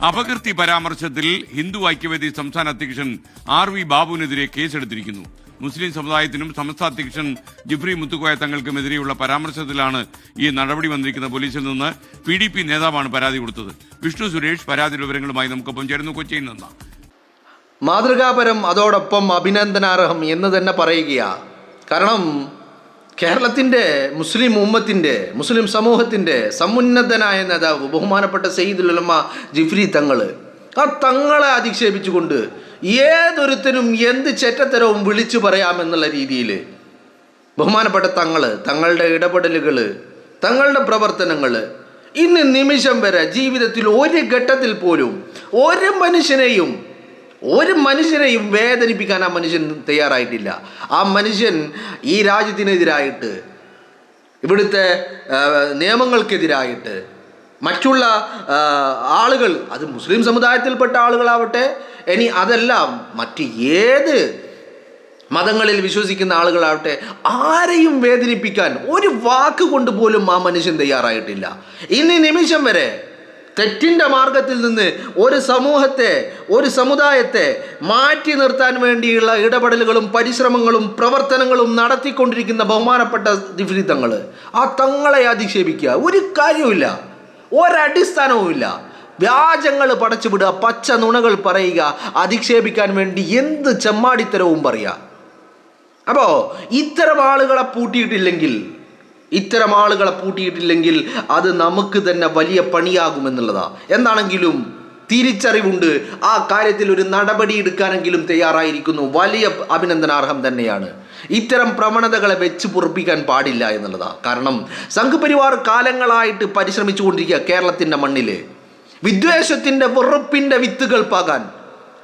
അപകീർത്തി പരാമർശത്തിൽ ഹിന്ദു ഐക്യവേദി സംസ്ഥാന അധ്യക്ഷൻ RV ബാബുവിനെതിരെ കേസെടുത്തിരിക്കുന്നു. മുസ്ലിം സമുദായത്തിനും സംസ്ഥാന അധ്യക്ഷൻ ജിഫ്രി മുത്തുക്കോയ തങ്ങൾക്കുമെതിരെയുള്ള പരാമർശത്തിലാണ് ഈ നടപടി വന്നിരിക്കുന്ന. പോലീസിൽ നിന്ന് PDP നേതാവാണ് പരാതി കൊടുത്തത്. വിഷ്ണു സുരേഷ് പരാതി വിവരങ്ങളുമായി നമുക്കൊപ്പം ചേരുന്നു. കൊച്ചിയിൽ നിന്ന്. മാതൃകാപരം, അതോടൊപ്പം അഭിനന്ദനാർഹം എന്ന് തന്നെ പറയുകയാണ്. കാരണം കേരളത്തിൻ്റെ മുസ്ലിം ഉമ്മത്തിൻ്റെ, മുസ്ലിം സമൂഹത്തിൻ്റെ സമുന്നതനായ നേതാവ് ബഹുമാനപ്പെട്ട സയ്യിദുൽ ഉലമ ജിഫ്രി തങ്ങൾ, ആ തങ്ങളെ അധിക്ഷേപിച്ചുകൊണ്ട് ഏതൊരുത്തനും എന്ത് ചെറ്റത്തരവും വിളിച്ചു പറയാമെന്നുള്ള രീതിയിൽ ബഹുമാനപ്പെട്ട തങ്ങളുടെ ഇടപെടലുകൾ, തങ്ങളുടെ പ്രവർത്തനങ്ങൾ ഇന്ന് നിമിഷം വരെ ജീവിതത്തിൽ ഒരു ഘട്ടത്തിൽ പോലും ഒരു മനുഷ്യനെയും വേദനിപ്പിക്കാൻ ആ മനുഷ്യൻ തയ്യാറായിട്ടില്ല. ആ മനുഷ്യൻ ഈ രാജ്യത്തിനെതിരായിട്ട്, ഇവിടുത്തെ നിയമങ്ങൾക്കെതിരായിട്ട് മറ്റുള്ള ആളുകൾ, അത് മുസ്ലിം സമുദായത്തിൽപ്പെട്ട ആളുകളാവട്ടെ, ഇനി അതെല്ലാം മറ്റ് ഏത് മതങ്ങളിൽ വിശ്വസിക്കുന്ന ആളുകളാവട്ടെ, ആരെയും വേദനിപ്പിക്കാൻ ഒരു വാക്ക് കൊണ്ട് പോലും ആ മനുഷ്യൻ തയ്യാറായിട്ടില്ല. ഇന്ന് നിമിഷം വരെ തെറ്റിൻ്റെ മാർഗത്തിൽ നിന്ന് ഒരു സമൂഹത്തെ, ഒരു സമുദായത്തെ മാറ്റി നിർത്താൻ വേണ്ടിയുള്ള ഇടപെടലുകളും പരിശ്രമങ്ങളും പ്രവർത്തനങ്ങളും നടത്തിക്കൊണ്ടിരിക്കുന്ന ബഹുമാനപ്പെട്ട ജിഫ്രി തങ്ങൾ, ആ തങ്ങളെ അധിക്ഷേപിക്കുക ഒരു കാര്യവുമില്ല, ഒരടിസ്ഥാനവുമില്ല. വ്യാജങ്ങൾ പടച്ചുവിടുക, പച്ച നുണകൾ പറയുക, അധിക്ഷേപിക്കാൻ വേണ്ടി എന്ത് ചെമ്മാടിത്തരവും പറയുക. അപ്പോൾ ഇത്തരം ആളുകളെ പൂട്ടിയിട്ടില്ലെങ്കിൽ അത് നമുക്ക് തന്നെ വലിയ പണിയാകുമെന്നുള്ളതാണ്. എന്താണെങ്കിലും തിരിച്ചറിവുണ്ട്, ആ കാര്യത്തിൽ ഒരു നടപടി എടുക്കാനെങ്കിലും തയ്യാറായിരിക്കുന്നു. വലിയ അഭിനന്ദനാർഹം തന്നെയാണ്. ഇത്തരം പ്രവണതകളെ വെച്ച് പൊറുപ്പിക്കാൻ പാടില്ല എന്നുള്ളതാണ്. കാരണം സംഘപരിവാർ കാലങ്ങളായിട്ട് പരിശ്രമിച്ചു കൊണ്ടിരിക്കുക കേരളത്തിൻ്റെ മണ്ണിൽ വിദ്വേഷത്തിൻ്റെ, വെറുപ്പിൻ്റെ വിത്തുകൾ പാകാൻ,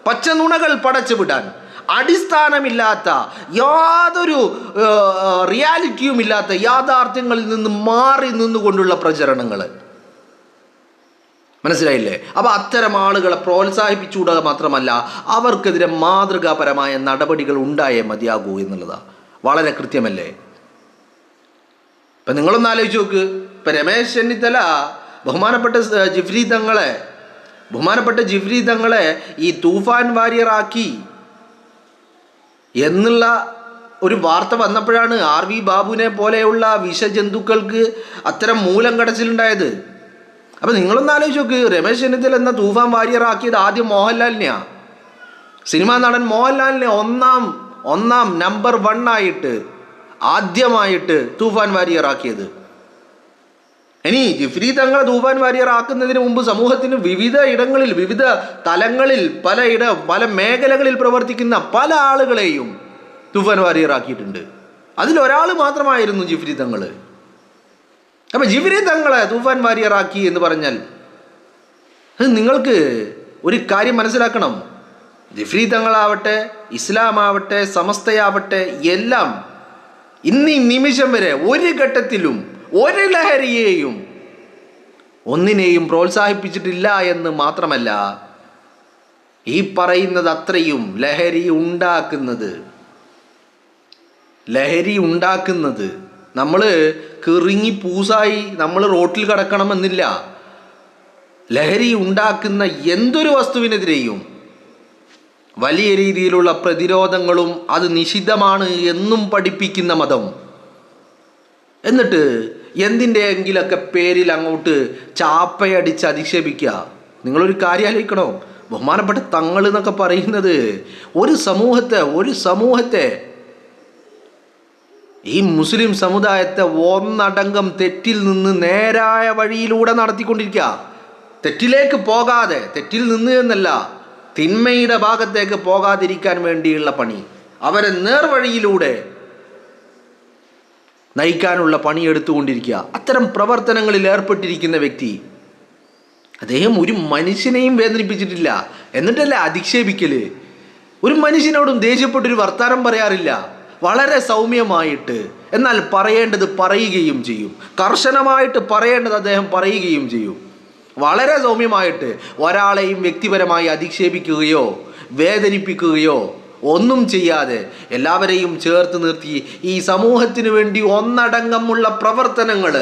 പച്ചനുണകൾ പടച്ചു വിടാൻ, അടിസ്ഥാനമില്ലാത്ത, യാതൊരു റിയാലിറ്റിയും ഇല്ലാത്ത യാഥാർത്ഥ്യങ്ങളിൽ നിന്ന് മാറി നിന്നുകൊണ്ടുള്ള പ്രചരണങ്ങൾ. മനസ്സിലായില്ലേ? അപ്പോൾ അത്തരം ആളുകളെ പ്രോത്സാഹിപ്പിച്ചുകൂടുക മാത്രമല്ല, അവർക്കെതിരെ മാതൃകാപരമായ നടപടികൾ ഉണ്ടായേ മതിയാകൂ എന്നുള്ളതാണ്. വളരെ കൃത്യമല്ലേ? ഇപ്പം നിങ്ങളൊന്ന് ആലോചിച്ച് നോക്ക്. ഇപ്പം രമേശ് ചെന്നിത്തല ബഹുമാനപ്പെട്ട ജിഫ്രി തങ്ങളെ ഈ തൂഫാൻ വാരിയറാക്കി എന്നുള്ള ഒരു വാർത്ത വന്നപ്പോഴാണ് RV ബാബുവിനെ പോലെയുള്ള വിഷജന്തുക്കൾക്ക് അത്തരം മൂലം കടച്ചിലുണ്ടായത്. അപ്പം നിങ്ങളൊന്ന് ആലോചിച്ച് നോക്ക്. രമേശ് ചെന്നിത്തല എന്ന തൂഫാൻ വാരിയറാക്കിയത് ആദ്യം മോഹൻലാലിനെയാണ്, സിനിമാ നടൻ മോഹൻലാലിനെ ഒന്നാം നമ്പർ 1 ആയിട്ട് ആദ്യമായിട്ട് തൂഫാൻ വാരിയറാക്കിയത്. ഇനി ജിഫ്രി തങ്ങളെ തൂഫാൻ വാരിയറാക്കുന്നതിന് മുമ്പ് സമൂഹത്തിന് വിവിധ ഇടങ്ങളിൽ, വിവിധ തലങ്ങളിൽ, പല മേഖലകളിൽ പ്രവർത്തിക്കുന്ന പല ആളുകളെയും തൂഫാൻ വാരിയറാക്കിയിട്ടുണ്ട്. അതിലൊരാൾ മാത്രമായിരുന്നു ജിഫ്രി തങ്ങൾ. അപ്പം ജിഫ്രി തങ്ങളെ തൂഫാൻ വാരിയറാക്കി എന്ന് പറഞ്ഞാൽ അത് നിങ്ങൾക്ക് ഒരു കാര്യം മനസ്സിലാക്കണം. ജിഫ്രി തങ്ങളാവട്ടെ, ഇസ്ലാമാവട്ടെ, സമസ്തയാവട്ടെ, എല്ലാം ഇന്നീ നിമിഷം വരെ ഒരു ഘട്ടത്തിലും ഒരു ലഹരിയെയും ഒന്നിനെയും പ്രോത്സാഹിപ്പിച്ചിട്ടില്ല എന്ന് മാത്രമല്ല, ഈ പറയുന്നത് അത്രയും ലഹരി ഉണ്ടാക്കുന്നത് നമ്മൾ കിറുങ്ങി പൂസായി നമ്മൾ റോട്ടിൽ കിടക്കണമെന്നില്ല. ലഹരി ഉണ്ടാക്കുന്ന എന്തൊരു വസ്തുവിനെതിരെയും വലിയ രീതിയിലുള്ള പ്രതിരോധങ്ങളും അത് നിഷിദ്ധമാണ് എന്നും പഠിപ്പിക്കുന്ന മതം. എന്നിട്ട് എന്തിൻ്റെയെങ്കിലൊക്കെ പേരിൽ അങ്ങോട്ട് ചാപ്പയടിച്ച് അധിക്ഷേപിക്കുക. നിങ്ങളൊരു കാര്യം ആലോചിക്കണോ? ബഹുമാനപ്പെട്ട തങ്ങൾ എന്നൊക്കെ പറയുന്നത് ഒരു സമൂഹത്തെ ഈ മുസ്ലിം സമുദായത്തെ ഒന്നടങ്കം തെറ്റിൽ നിന്ന് നേരായ വഴിയിലൂടെ നടത്തിക്കൊണ്ടിരിക്കുക. തെറ്റിലേക്ക് പോകാതെ, തെറ്റിൽ നിന്ന് എന്നല്ല, തിന്മയുടെ ഭാഗത്തേക്ക് പോകാതിരിക്കാൻ വേണ്ടിയുള്ള പണി, അവരെ നേർവഴിയിലൂടെ നയിക്കാനുള്ള പണിയെടുത്തുകൊണ്ടിരിക്കുക. അത്തരം പ്രവർത്തനങ്ങളിൽ ഏർപ്പെട്ടിരിക്കുന്ന വ്യക്തി, അദ്ദേഹം ഒരു മനുഷ്യനെയും വേദനിപ്പിച്ചിട്ടില്ല. എന്നിട്ടല്ല അധിക്ഷേപിക്കല്. ഒരു മനുഷ്യനോടും ദേഷ്യപ്പെട്ടൊരു വർത്താനം പറയാറില്ല. വളരെ സൗമ്യമായിട്ട്, എന്നാൽ പറയേണ്ടത് പറയുകയും ചെയ്യും. കർശനമായിട്ട് പറയേണ്ടത് അദ്ദേഹം പറയുകയും ചെയ്യും. വളരെ സൗമ്യമായിട്ട് ഒരാളെയും വ്യക്തിപരമായി അധിക്ഷേപിക്കുകയോ വേദനിപ്പിക്കുകയോ ഒന്നും ചെയ്യാതെ എല്ലാവരെയും ചേർത്ത് നിർത്തി ഈ സമൂഹത്തിന് വേണ്ടി ഒന്നടങ്കമുള്ള പ്രവർത്തനങ്ങൾ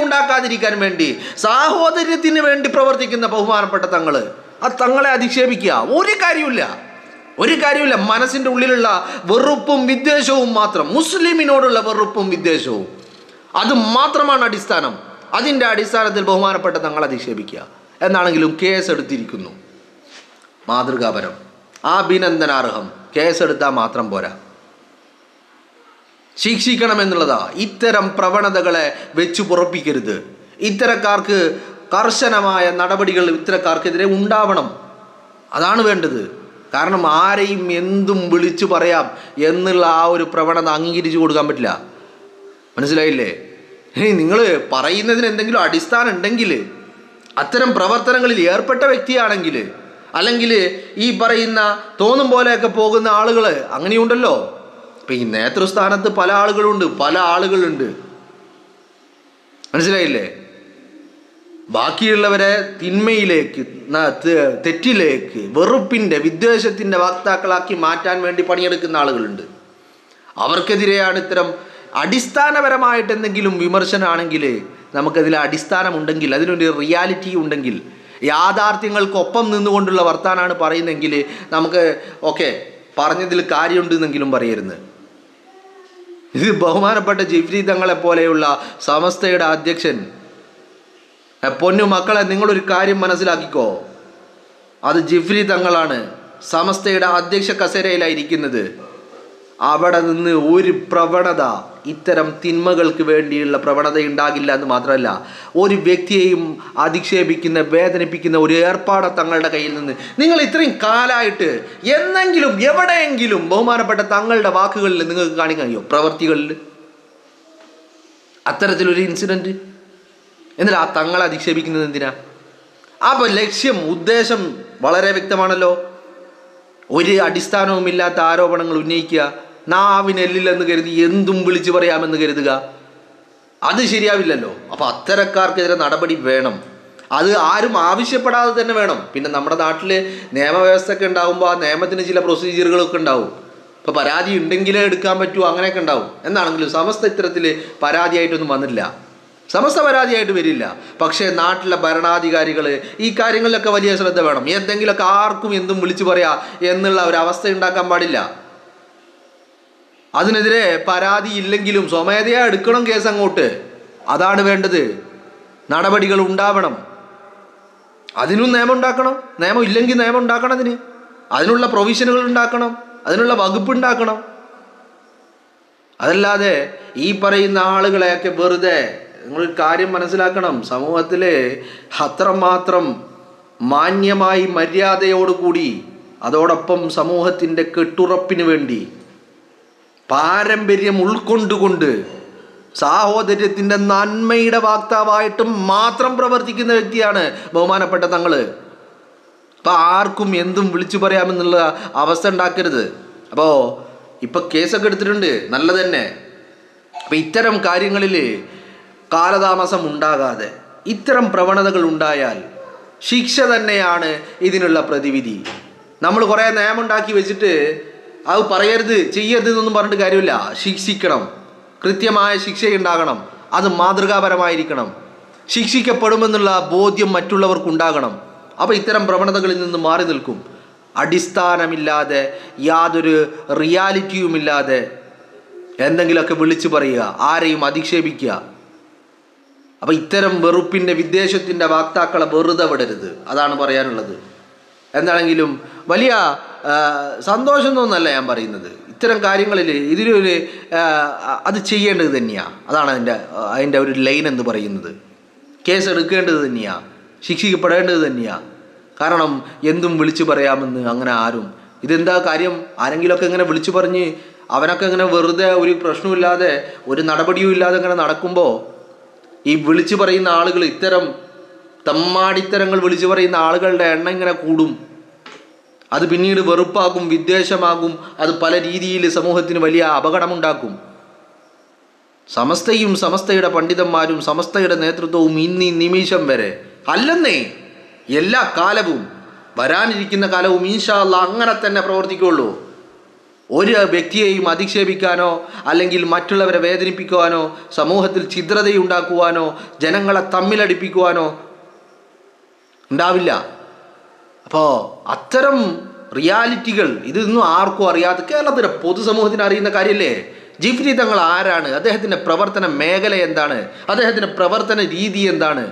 ഉണ്ടാക്കാതിരിക്കാൻ വേണ്ടി, സാഹോദര്യത്തിന് വേണ്ടി പ്രവർത്തിക്കുന്ന ബഹുമാനപ്പെട്ട തങ്ങൾ, ആ തങ്ങളെ അധിക്ഷേപിക്കുക ഒരു കാര്യമില്ല. മനസ്സിൻ്റെ ഉള്ളിലുള്ള വെറുപ്പും വിദ്വേഷവും മാത്രം, മുസ്ലിമിനോടുള്ള വെറുപ്പും വിദ്വേഷവും, അത് മാത്രമാണ് അടിസ്ഥാനം. അതിൻ്റെ അടിസ്ഥാനത്തിൽ ബഹുമാനപ്പെട്ട തങ്ങൾ അധിക്ഷേപിക്കുക. എന്നാണെങ്കിലും കേസെടുത്തിരിക്കുന്നു. മാതൃകാപരം, അഭിനന്ദനാർഹം. കേസെടുത്താൽ മാത്രം പോരാ, ശിക്ഷിക്കണമെന്നുള്ളതാ. ഇത്തരം പ്രവണതകളെ വെച്ചു പുറപ്പിക്കരുത്. ഇത്തരക്കാർക്ക് കർശനമായ നടപടികൾ ഇത്തരക്കാർക്കെതിരെ ഉണ്ടാവണം. അതാണ് വേണ്ടത്. കാരണം ആരെയും എന്തും വിളിച്ചു പറയാം എന്നുള്ള ആ ഒരു പ്രവണത അംഗീകരിച്ചു കൊടുക്കാൻ പറ്റില്ല. മനസ്സിലായില്ലേ? ഇനി നിങ്ങൾ പറയുന്നതിന് എന്തെങ്കിലും അടിസ്ഥാനം ഉണ്ടെങ്കിൽ, അത്തരം പ്രവർത്തനങ്ങളിൽ ഏർപ്പെട്ട വ്യക്തിയാണെങ്കിൽ, അല്ലെങ്കിൽ ഈ പറയുന്ന തോന്നും പോലെയൊക്കെ പോകുന്ന ആളുകൾ അങ്ങനെയുണ്ടല്ലോ. ഇപ്പം ഈ നേതൃസ്ഥാനത്ത് പല ആളുകളുണ്ട്. മനസ്സിലായില്ലേ? ബാക്കിയുള്ളവരെ തിന്മയിലേക്ക്, തെറ്റിലേക്ക്, വെറുപ്പിൻ്റെ, വിദ്വേഷത്തിൻ്റെ വക്താക്കളാക്കി മാറ്റാൻ വേണ്ടി പണിയെടുക്കുന്ന ആളുകളുണ്ട്. അവർക്കെതിരെയാണ് ഇത്തരം അടിസ്ഥാനപരമായിട്ട് എന്തെങ്കിലും വിമർശനമാണെങ്കിൽ, നമുക്കതിൽ അടിസ്ഥാനമുണ്ടെങ്കിൽ, അതിനൊരു റിയാലിറ്റി ഉണ്ടെങ്കിൽ, യാഥാർത്ഥ്യങ്ങൾക്കൊപ്പം നിന്നുകൊണ്ടുള്ള വർത്താനാണ് പറയുന്നതെങ്കിൽ നമുക്ക് ഓക്കെ, പറഞ്ഞതിൽ കാര്യമുണ്ടെന്നെങ്കിലും പറയരുത്. ഇത് ബഹുമാനപ്പെട്ട ജിഫ്രി തങ്ങളെ പോലെയുള്ള സമസ്തയുടെ അധ്യക്ഷൻ, പൊന്നു മക്കളെ, നിങ്ങളൊരു കാര്യം മനസ്സിലാക്കിക്കോ, അത് ജിഫ്രി തങ്ങളാണ് സമസ്തയുടെ അധ്യക്ഷ കസേരയിലായിരിക്കുന്നത്. അവിടെ നിന്ന് ഒരു പ്രവണത, ഇത്തരം തിന്മകൾക്ക് വേണ്ടിയുള്ള പ്രവണത ഉണ്ടാകില്ല എന്ന് മാത്രമല്ല, ഒരു വ്യക്തിയെയും അധിക്ഷേപിക്കുന്ന, വേദനിപ്പിക്കുന്ന ഒരു ഏർപ്പാട് തങ്ങളുടെ കയ്യിൽ നിന്ന് നിങ്ങൾ ഇത്രയും കാലമായിട്ട് എന്നെങ്കിലും എവിടെയെങ്കിലും ബഹുമാനപ്പെട്ട തങ്ങളുടെ വാക്കുകളിൽ നിങ്ങൾക്ക് കാണിക്കാൻ കഴിയുമോ? പ്രവർത്തികളിൽ അത്തരത്തിലൊരു ഇൻസിഡൻറ്റ്. എന്നിട്ട് ആ തങ്ങളെ അധിക്ഷേപിക്കുന്നത് എന്തിനാ? അപ്പോൾ ലക്ഷ്യം, ഉദ്ദേശം വളരെ വ്യക്തമാണല്ലോ. ഒരു അടിസ്ഥാനവുമില്ലാത്ത ആരോപണങ്ങൾ ഉന്നയിക്കുക, നാവിനെല്ലില്ലെന്ന് കരുതി എന്തും വിളിച്ചു പറയാമെന്ന് കരുതുക, അത് ശരിയാവില്ലല്ലോ. അപ്പോൾ അത്തരക്കാർക്കെതിരെ നടപടി വേണം. അത് ആരും ആവശ്യപ്പെടാതെ തന്നെ വേണം. പിന്നെ നമ്മുടെ നാട്ടിൽ നിയമവ്യവസ്ഥയൊക്കെ ഉണ്ടാകുമ്പോൾ ആ നിയമത്തിന് ചില പ്രൊസീജിയറുകളൊക്കെ ഉണ്ടാവും. ഇപ്പോൾ പരാതി ഉണ്ടെങ്കിലേ എടുക്കാൻ പറ്റൂ, അങ്ങനെയൊക്കെ ഉണ്ടാവും. എന്നാണെങ്കിലും സമസ്ത ഇത്തരത്തിൽ പരാതിയായിട്ടൊന്നും വന്നില്ല. സമസ്ത പരാതിയായിട്ട് വരില്ല. പക്ഷേ നാട്ടിലെ ഭരണാധികാരികൾ ഈ കാര്യങ്ങളിലൊക്കെ വലിയ ശ്രദ്ധ വേണം. എന്തെങ്കിലുമൊക്കെ ആർക്കും എന്തും വിളിച്ചു പറയാ എന്നുള്ള ഒരവസ്ഥ ഉണ്ടാക്കാൻ പാടില്ല. അതിനെതിരെ പരാതി ഇല്ലെങ്കിലും സ്വമേധയാ എടുക്കണം കേസ് അങ്ങോട്ട്. അതാണ് വേണ്ടത്. നടപടികൾ ഉണ്ടാവണം. അതിനും നിയമം ഉണ്ടാക്കണം. നിയമം ഇല്ലെങ്കിൽ നിയമം ഉണ്ടാക്കണം. അതിനുള്ള പ്രൊവിഷനുകൾ ഉണ്ടാക്കണം. അതിനുള്ള വകുപ്പ് ഉണ്ടാക്കണം. അതല്ലാതെ ഈ പറയുന്ന ആളുകളെയൊക്കെ വെറുതെ, നിങ്ങളൊരു കാര്യം മനസ്സിലാക്കണം, സമൂഹത്തിൽ അത്രമാത്രം മാന്യമായി മര്യാദയോടുകൂടി, അതോടൊപ്പം സമൂഹത്തിൻ്റെ കെട്ടുറപ്പിന് വേണ്ടി പാരമ്പര്യം ഉൾക്കൊണ്ടുകൊണ്ട് സാഹോദര്യത്തിൻ്റെ നന്മയുടെ വാക്താവായിട്ടും മാത്രം പ്രവർത്തിക്കുന്ന വ്യക്തിയാണ് ബഹുമാനപ്പെട്ട തങ്ങൾ. അപ്പം ആർക്കും എന്തും വിളിച്ചു പറയാമെന്നുള്ള അവസ്ഥ ഉണ്ടാക്കരുത്. അപ്പോൾ ഇപ്പം കേസൊക്കെ എടുത്തിട്ടുണ്ട്, നല്ലത് തന്നെ. അപ്പം ഇത്തരം കാര്യങ്ങളിൽ കാലതാമസം ഉണ്ടാകാതെ ഇത്തരം പ്രവണതകൾ ഉണ്ടായാൽ ശിക്ഷ തന്നെയാണ് ഇതിനുള്ള പ്രതിവിധി. നമ്മൾ കുറേ നിയമം ഉണ്ടാക്കി വെച്ചിട്ട് അത് പറയരുത്, ചെയ്യരുത് എന്നൊന്നും പറഞ്ഞിട്ട് കാര്യമില്ല. ശിക്ഷിക്കണം. കൃത്യമായ ശിക്ഷയുണ്ടാകണം. അത് മാതൃകാപരമായിരിക്കണം. ശിക്ഷിക്കപ്പെടുമെന്നുള്ള ബോധ്യം മറ്റുള്ളവർക്കുണ്ടാകണം. അപ്പോൾ ഇത്തരം പ്രവണതകളിൽ നിന്ന് മാറി നിൽക്കും. അടിസ്ഥാനമില്ലാതെ, യാതൊരു റിയാലിറ്റിയുമില്ലാതെ എന്തെങ്കിലുമൊക്കെ വിളിച്ചു പറയുക, ആരെയും അധിക്ഷേപിക്കുക. അപ്പോൾ ഇത്തരം വെറുപ്പിൻ്റെ, വിദ്വേഷത്തിൻ്റെ വാക്താക്കളെ വെറുതെ വിടരുത്. അതാണ് പറയാനുള്ളത്. എന്താണെങ്കിലും വലിയ സന്തോഷം തോന്നല്ല ഞാൻ പറയുന്നത്. ഇത്തരം കാര്യങ്ങളിൽ ഇതിലൊരു അത് ചെയ്യേണ്ടത് തന്നെയാണ്. അതാണ് അതിൻ്റെ ഒരു ലൈൻ എന്ന് പറയുന്നത്. കേസ് എടുക്കേണ്ടത് തന്നെയാണ്, ശിക്ഷിക്കപ്പെടേണ്ടത് തന്നെയാണ്. കാരണം എന്തും വിളിച്ചു പറയാമെന്ന് അങ്ങനെ ആരും, ഇതെന്താ കാര്യം, ആരെങ്കിലുമൊക്കെ ഇങ്ങനെ വിളിച്ചു പറഞ്ഞ് അവനൊക്കെ ഇങ്ങനെ വെറുതെ ഒരു പ്രശ്നമില്ലാതെ, ഒരു നടപടിയും ഇല്ലാതെ ഇങ്ങനെ നടക്കുമ്പോൾ ഈ വിളിച്ചു പറയുന്ന ആളുകൾ, ഇത്തരം തമ്മാടിത്തരങ്ങൾ വിളിച്ചു പറയുന്ന ആളുകളുടെ എണ്ണം ഇങ്ങനെ കൂടും. അത് പിന്നീട് വെറുപ്പാകും, വിദ്വേഷമാകും. അത് പല രീതിയിൽ സമൂഹത്തിന് വലിയ അപകടമുണ്ടാക്കും. സമസ്തയും സമസ്തയുടെ പണ്ഡിതന്മാരും സമസ്തയുടെ നേതൃത്വവും ഇന്ന് ഈ നിമിഷം വരെ അല്ലെന്നേ, എല്ലാ കാലവും, വരാനിരിക്കുന്ന കാലവും ഇൻഷാ അല്ലാഹ് അങ്ങനെ തന്നെ പ്രവർത്തിക്കുകയുള്ളൂ. ഒരു വ്യക്തിയെയും അധിക്ഷേപിക്കാനോ അല്ലെങ്കിൽ മറ്റുള്ളവരെ വേദനിപ്പിക്കുവാനോ സമൂഹത്തിൽ ഛിദ്രതയുണ്ടാക്കുവാനോ ജനങ്ങളെ തമ്മിലടിപ്പിക്കുവാനോ ഉണ്ടാവില്ല. അപ്പോൾ അത്തരം റിയാലിറ്റികൾ ഇതൊന്നും ആർക്കും അറിയാത്ത കേരളത്തിലെ പൊതുസമൂഹത്തിന് അറിയുന്ന കാര്യമല്ലേ? ജിഫ്രി തങ്ങൾ ആരാണ്, അദ്ദേഹത്തിൻ്റെ പ്രവർത്തന മേഖല എന്താണ്, അദ്ദേഹത്തിൻ്റെ പ്രവർത്തന രീതി എന്താണ്,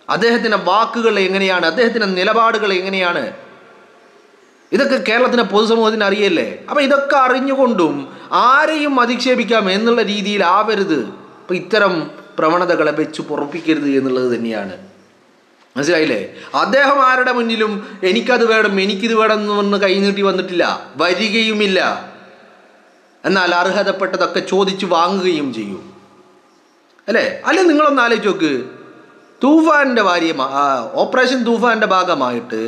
അദ്ദേഹത്തിൻ്റെ വാക്കുകൾ എങ്ങനെയാണ്, അദ്ദേഹത്തിൻ്റെ നിലപാടുകൾ എങ്ങനെയാണ്, ഇതൊക്കെ കേരളത്തിലെ പൊതുസമൂഹത്തിന് അറിയല്ലേ? അപ്പം ഇതൊക്കെ അറിഞ്ഞുകൊണ്ടും ആരെയും അധിക്ഷേപിക്കാം എന്നുള്ള രീതിയിലാവരുത്. അപ്പം ഇത്തരം പ്രവണതകളെ വെച്ച് പൊറപ്പിക്കരുത് എന്നുള്ളത് തന്നെയാണ്. മനസ്സിലായില്ലേ? അദ്ദേഹം ആരുടെ മുന്നിലും എനിക്കത് വേണം എനിക്കിത് വേണം എന്ന് പറഞ്ഞ് കൈനീട്ടി വന്നിട്ടില്ല, വരികയുമില്ല. എന്നാൽ അർഹതപ്പെട്ടതൊക്കെ ചോദിച്ച് വാങ്ങുകയും ചെയ്യും അല്ലേ? അല്ലെ നിങ്ങളൊന്ന് ആലോചിച്ച് നോക്ക്. തൂഫാൻ്റെ ഓപ്പറേഷൻ തൂഫാൻ്റെ ഭാഗമായിട്ട്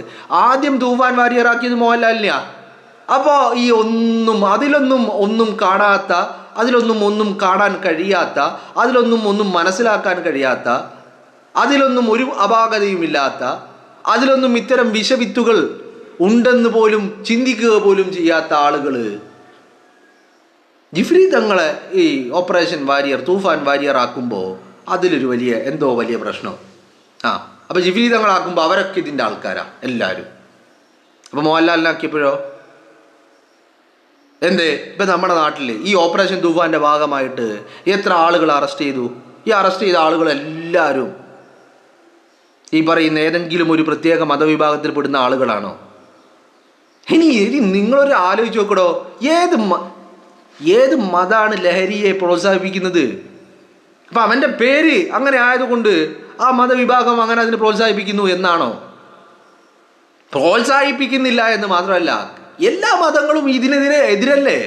ആദ്യം തൂഫാൻ വാരിയറാക്കിയത് മോഹൻലാലിനെയാ. അപ്പോൾ ഈ അതിലൊന്നും കാണാത്ത, ഒന്നും കാണാൻ കഴിയാത്ത, ഒന്നും മനസ്സിലാക്കാൻ കഴിയാത്ത, അതിലൊന്നും ഒരു അപാകതയുമില്ലാത്ത, അതിലൊന്നും ഇത്തരം വിഷവിത്തുകൾ ഉണ്ടെന്ന് പോലും ചിന്തിക്കുക പോലും ചെയ്യാത്ത ആളുകൾ ജിഫ്രി തങ്ങളെ ഈ ഓപ്പറേഷൻ വാരിയർ തൂഫാൻ വാരിയർ ആക്കുമ്പോൾ അതിലൊരു വലിയ പ്രശ്നം. അപ്പോൾ ജിഫ്രി തങ്ങളാക്കുമ്പോൾ അവരൊക്കെ ഇതിൻ്റെ ആൾക്കാരാണ് എല്ലാവരും. അപ്പോൾ മോഹൻലാലിനാക്കിയപ്പോഴോ ഇപ്പം നമ്മുടെ നാട്ടിൽ ഈ ഓപ്പറേഷൻ തൂഫാൻ്റെ ഭാഗമായിട്ട് എത്ര ആളുകൾ അറസ്റ്റ് ചെയ്തു? ഈ അറസ്റ്റ് ചെയ്ത ആളുകളെല്ലാവരും ഈ പറയുന്ന ഏതെങ്കിലും ഒരു പ്രത്യേക മതവിഭാഗത്തിൽ പെടുന്ന ആളുകളാണോ? ഇനി നിങ്ങളൊരു ആലോചിച്ച് നോക്കടോ, ഏത് മതമാണ് ലഹരിയെ പ്രോത്സാഹിപ്പിക്കുന്നത്? അപ്പം അവൻ്റെ പേര് അങ്ങനെ ആയതുകൊണ്ട് ആ മതവിഭാഗം അങ്ങനെ അതിന് പ്രോത്സാഹിപ്പിക്കുന്നു എന്നാണോ? പ്രോത്സാഹിപ്പിക്കുന്നില്ല എന്ന് മാത്രമല്ല, എല്ലാ മതങ്ങളും എതിരല്ലേ,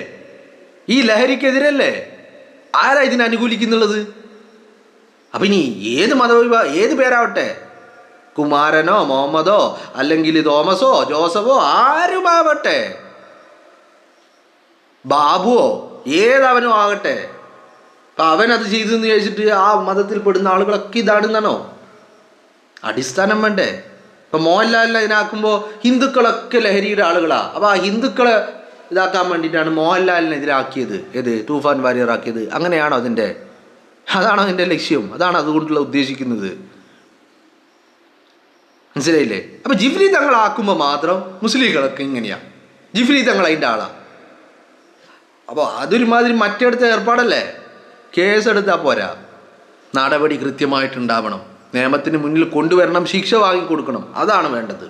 ഈ ലഹരിക്കെതിരല്ലേ. ആരാ ഇതിനെ അനുകൂലിക്കുന്നുള്ളത്? അപ്പം ഇനി ഏത് പേരാവട്ടെ, കുമാരനോ മുഹമ്മദോ അല്ലെങ്കിൽ തോമസോ ജോസഫോ ആരുമാവട്ടെ, ബാബുവോ ഏതവനോ ആകട്ടെ, അപ്പം അവനത് ചെയ്തെന്ന് ചോദിച്ചിട്ട് ആ മതത്തിൽ പെടുന്ന ആളുകളൊക്കെ ഇതാണെന്നാണോ? അടിസ്ഥാനം വേണ്ടേ? ഇപ്പം മോഹൻലാലിനെ ഇതിനാക്കുമ്പോൾ ഹിന്ദുക്കളൊക്കെ ലഹരിയുടെ ആളുകളാണ്. അപ്പോൾ ആ ഹിന്ദുക്കളെ ഇതാക്കാൻ വേണ്ടിയിട്ടാണ് മോഹൻലാലിനെ ഇതിലാക്കിയത്, തൂഫാൻ വാരിയറാക്കിയത്. അങ്ങനെയാണോ അതാണോ അതിൻ്റെ ലക്ഷ്യം? അതാണ് അതുകൊണ്ടുള്ള ഉദ്ദേശിക്കുന്നത്? മനസ്സിലായില്ലേ? അപ്പം ജിഫ്രി തങ്ങളാക്കുമ്പോൾ മാത്രം മുസ്ലിങ്ങളൊക്കെ ഇങ്ങനെയാണ്, ജിഫ്രി തങ്ങൾ അതിൻ്റെ ആളാണ്. അപ്പോൾ അതൊരുമാതിരി മറ്റടുത്ത ഏർപ്പാടല്ലേ? കേസെടുത്താൽ പോരാ, നടപടി കൃത്യമായിട്ടുണ്ടാവണം, നിയമത്തിന് മുന്നിൽ കൊണ്ടുവരണം, ശിക്ഷ വാങ്ങിക്കൊടുക്കണം, അതാണ് വേണ്ടത്.